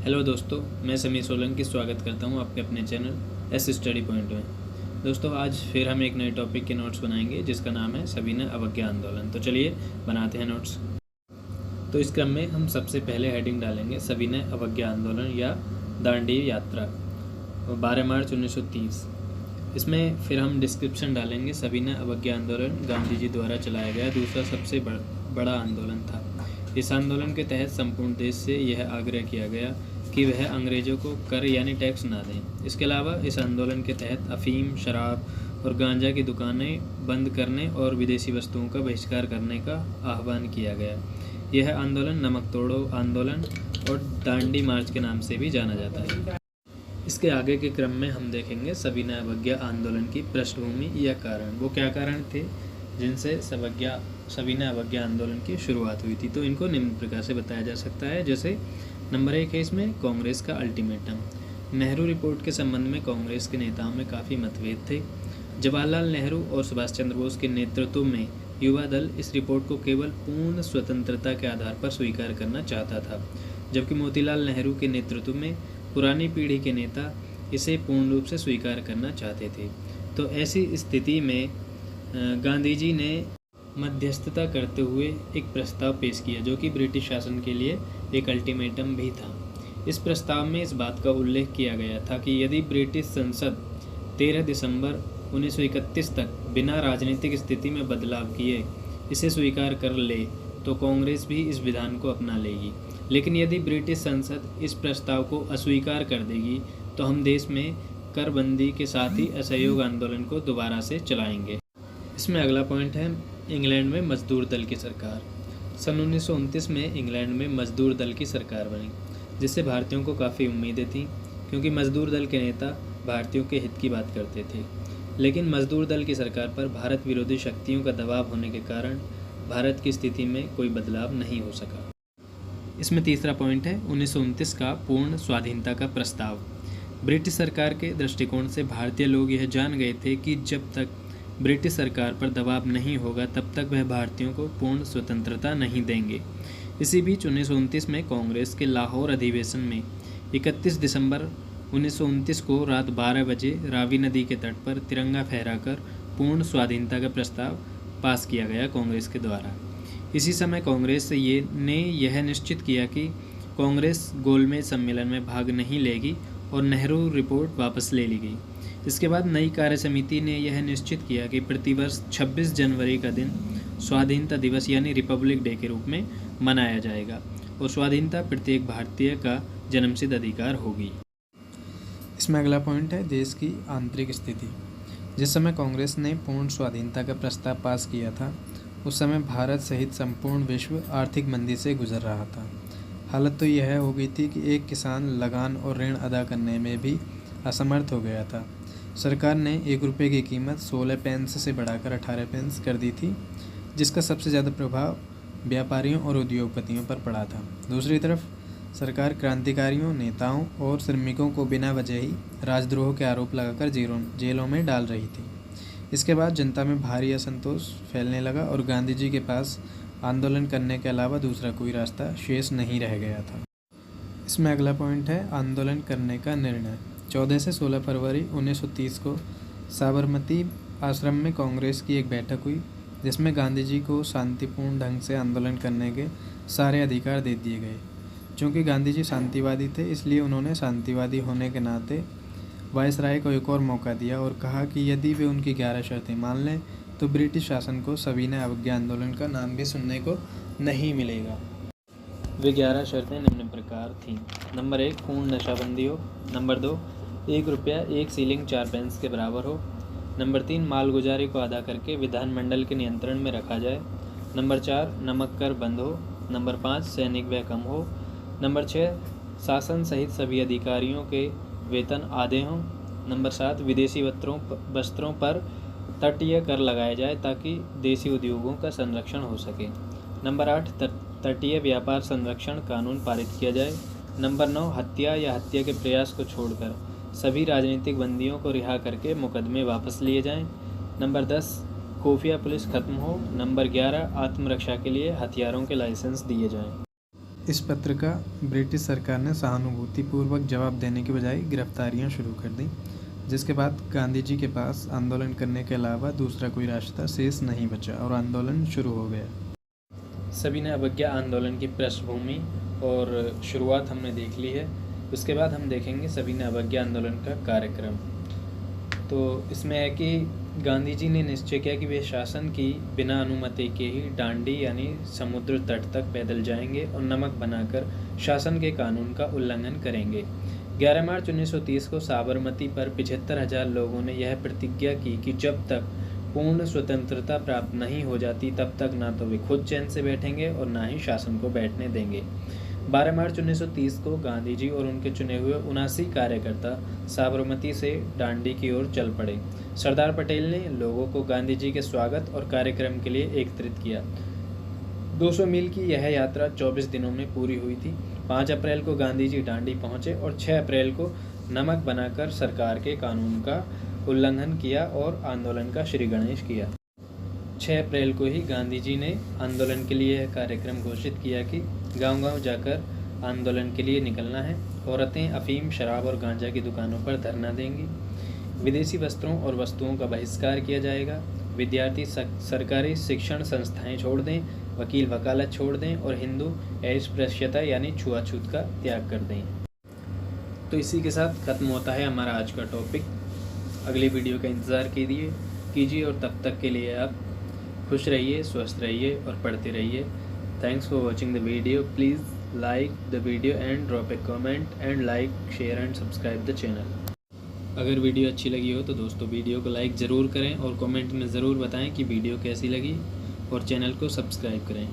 Hello दोस्तों, मैं समीर सोलंकी स्वागत करता हूं आपके अपने चैनल एस स्टडी पॉइंट में। दोस्तों, आज फिर हम एक नए टॉपिक के नोट्स बनाएंगे जिसका नाम है सविनय अवज्ञा आंदोलन। तो चलिए बनाते हैं नोट्स। तो इस क्रम में हम सबसे पहले हेडिंग डालेंगे सविनय अवज्ञा आंदोलन या दांडी यात्रा 12 मार्च 1930। इसमें फिर हम डिस्क्रिप्शन डालेंगे सविनय अवज्ञा आंदोलन गांधी जी द्वारा चलाया गया दूसरा सबसे बड़ा आंदोलन था। इस आंदोलन के तहत संपूर्ण देश से यह आग्रह किया गया कि वह अंग्रेजों को कर यानी टैक्स ना दें। इसके अलावा इस आंदोलन के तहत अफीम, शराब और गांजा की दुकानें बंद करने और विदेशी वस्तुओं का बहिष्कार करने का आह्वान किया गया। यह आंदोलन नमक तोड़ो आंदोलन और दांडी मार्च के नाम से भी जाना जाता है। इसके आगे के क्रम में हम देखेंगे सविनय अवज्ञा आंदोलन की पृष्ठभूमि या कारण। वो क्या कारण थे जिनसे सविनय अवज्ञा आंदोलन की शुरुआत हुई थी। तो इनको निम्न प्रकार से बताया जा सकता है। जैसे नंबर 1 है इसमें कांग्रेस का अल्टीमेटम। नेहरू रिपोर्ट के संबंध में कांग्रेस के नेताओं में काफ़ी मतभेद थे। जवाहरलाल नेहरू और सुभाष चंद्र बोस के नेतृत्व में युवा दल इस रिपोर्ट को केवल पूर्ण स्वतंत्रता के आधार पर स्वीकार करना चाहता था, जबकि मोतीलाल नेहरू के नेतृत्व में पुरानी पीढ़ी के नेता इसे पूर्ण रूप से स्वीकार करना चाहते थे। तो ऐसी स्थिति में गांधी जी ने मध्यस्थता करते हुए एक प्रस्ताव पेश किया जो कि ब्रिटिश शासन के लिए एक अल्टीमेटम भी था। इस प्रस्ताव में इस बात का उल्लेख किया गया था कि यदि ब्रिटिश संसद 13 दिसंबर 1931 तक बिना राजनीतिक स्थिति में बदलाव किए इसे स्वीकार कर ले तो कांग्रेस भी इस विधान को अपना लेगी। लेकिन यदि ब्रिटिश संसद इस प्रस्ताव को अस्वीकार कर देगी तो हम देश में करबंदी के साथ ही असहयोग आंदोलन को दोबारा से चलाएंगे। इसमें अगला पॉइंट है इंग्लैंड में मजदूर दल की सरकार। सन 1929 में इंग्लैंड में मजदूर दल की सरकार बनी, जिससे भारतीयों को काफ़ी उम्मीदें थीं, क्योंकि मजदूर दल के नेता भारतीयों के हित की बात करते थे। लेकिन मजदूर दल की सरकार पर भारत विरोधी शक्तियों का दबाव होने के कारण भारत की स्थिति में कोई बदलाव नहीं हो सका। इसमें तीसरा पॉइंट है 1929 का पूर्ण स्वाधीनता का प्रस्ताव। ब्रिटिश सरकार के दृष्टिकोण से भारतीय लोग यह जान गए थे कि जब तक ब्रिटिश सरकार पर दबाव नहीं होगा तब तक वह भारतीयों को पूर्ण स्वतंत्रता नहीं देंगे। इसी बीच 1929 में कांग्रेस के लाहौर अधिवेशन में 31 दिसंबर 1929 को रात 12 बजे रावी नदी के तट पर तिरंगा फहराकर पूर्ण स्वाधीनता का प्रस्ताव पास किया गया कांग्रेस के द्वारा। इसी समय कांग्रेस ने यह निश्चित किया कि कांग्रेस गोलमेज सम्मेलन में भाग नहीं लेगी और नेहरू रिपोर्ट वापस ले ली गई। इसके बाद नई कार्य समिति ने यह निश्चित किया कि प्रतिवर्ष 26 जनवरी का दिन स्वाधीनता दिवस यानी रिपब्लिक डे के रूप में मनाया जाएगा और स्वाधीनता प्रत्येक भारतीय का जन्मसिद्ध अधिकार होगी। इसमें अगला पॉइंट है देश की आंतरिक स्थिति। जिस समय कांग्रेस ने पूर्ण स्वाधीनता का प्रस्ताव पास किया था उस समय भारत सहित संपूर्ण विश्व आर्थिक मंदी से गुजर रहा था। हालत तो यह हो गई थी कि एक किसान लगान और ऋण अदा करने में भी असमर्थ हो गया था। सरकार ने 1 रुपये की कीमत 16 पेंस से बढ़ाकर 18 पेंस कर दी थी, जिसका सबसे ज़्यादा प्रभाव व्यापारियों और उद्योगपतियों पर पड़ा था। दूसरी तरफ सरकार क्रांतिकारियों, नेताओं और श्रमिकों को बिना वजह ही राजद्रोह के आरोप लगाकर जेलों में डाल रही थी। इसके बाद जनता में भारी असंतोष फैलने लगा और गांधी जी के पास आंदोलन करने के अलावा दूसरा कोई रास्ता शेष नहीं रह गया था। इसमें अगला पॉइंट है आंदोलन करने का निर्णय। 14 से 16 फरवरी 1930 को साबरमती आश्रम में कांग्रेस की एक बैठक हुई, जिसमें गांधी जी को शांतिपूर्ण ढंग से आंदोलन करने के सारे अधिकार दे दिए गए। चूँकि गांधी जी शांतिवादी थे, इसलिए उन्होंने शांतिवादी होने के नाते वायसराय को एक और मौका दिया और कहा कि यदि वे उनकी 11 शर्तें मान लें तो ब्रिटिश शासन को सविनय अवज्ञा आंदोलन का नाम भी सुनने को नहीं मिलेगा। वे 11 शर्तें निम्न प्रकार थीं। नंबर 1 पूर्ण नशाबंदी हो। नंबर 2 1 रुपया 1 सीलिंग 4 पेंस के बराबर हो। नंबर 3 मालगुजारी को अदा करके विधानमंडल के नियंत्रण में रखा जाए। नंबर 4 नमक कर बंद हो। नंबर 5 सैनिक व्यय कम हो। नंबर 6 शासन सहित सभी अधिकारियों के वेतन आधे हों। नंबर 7 विदेशी वस्त्रों पर तटीय कर लगाया जाए ताकि देसी उद्योगों का संरक्षण हो सके। नंबर 8 तटीय व्यापार संरक्षण कानून पारित किया जाए। नंबर 9 हत्या या हत्या के प्रयास को छोड़कर सभी राजनीतिक बंदियों को रिहा करके मुकदमे वापस लिए जाएं। नंबर 10 खुफिया पुलिस खत्म हो। नंबर 11 आत्मरक्षा के लिए हथियारों के लाइसेंस दिए जाएं। इस पत्र का ब्रिटिश सरकार ने सहानुभूतिपूर्वक जवाब देने के बजाय गिरफ्तारियां शुरू कर दी, जिसके बाद गांधी जी के पास आंदोलन करने के अलावा दूसरा कोई रास्ता शेष नहीं बचा और आंदोलन शुरू हो गया। सविनय अवज्ञा आंदोलन की पृष्ठभूमि और शुरुआत हमने देख ली है। उसके बाद हम देखेंगे सविनय अवज्ञा आंदोलन का कार्यक्रम। तो इसमें है कि गांधी जी ने निश्चय किया कि वे शासन की बिना अनुमति के ही डांडी यानी समुद्र तट तक पैदल जाएंगे और नमक बनाकर शासन के कानून का उल्लंघन करेंगे। 11 मार्च 1930 को साबरमती पर 75,000 लोगों ने यह प्रतिज्ञा की कि जब तक पूर्ण स्वतंत्रता प्राप्त नहीं हो जाती तब तक ना तो वे खुद चैन से बैठेंगे और ना ही शासन को बैठने देंगे। 12 मार्च 1930 को गांधी जी और उनके चुने हुए 79 कार्यकर्ता साबरमती से डांडी की ओर चल पड़े। सरदार पटेल ने लोगों को गांधी जी के स्वागत और कार्यक्रम के लिए एकत्रित किया। 200 मील की यह यात्रा 24 दिनों में पूरी हुई थी। 5 अप्रैल को गांधी जी डांडी पहुंचे और 6 अप्रैल को नमक बनाकर सरकार के कानून का उल्लंघन किया और आंदोलन का श्री गणेश किया। 6 अप्रैल को ही गांधी जी ने आंदोलन के लिए यह कार्यक्रम घोषित किया कि गांव-गांव जाकर आंदोलन के लिए निकलना है। औरतें अफीम, शराब और गांजा की दुकानों पर धरना देंगी। विदेशी वस्त्रों और वस्तुओं का बहिष्कार किया जाएगा। विद्यार्थी सरकारी शिक्षण संस्थाएं छोड़ दें, वकील वकालत छोड़ दें और हिंदू अस्पृश्यता यानी छुआछूत का त्याग कर दें। तो इसी के साथ खत्म होता है हमारा आज का टॉपिक। अगली वीडियो का इंतज़ार कीजिए और तब तक के लिए आप खुश रहिए, स्वस्थ रहिए और पढ़ते रहिए। Thanks for watching the video. Please like the video and drop A comment and like, share and subscribe the channel. अगर वीडियो अच्छी लगी हो तो दोस्तों वीडियो को लाइक ज़रूर करें और कमेंट में ज़रूर बताएं कि वीडियो कैसी लगी और चैनल को सब्सक्राइब करें।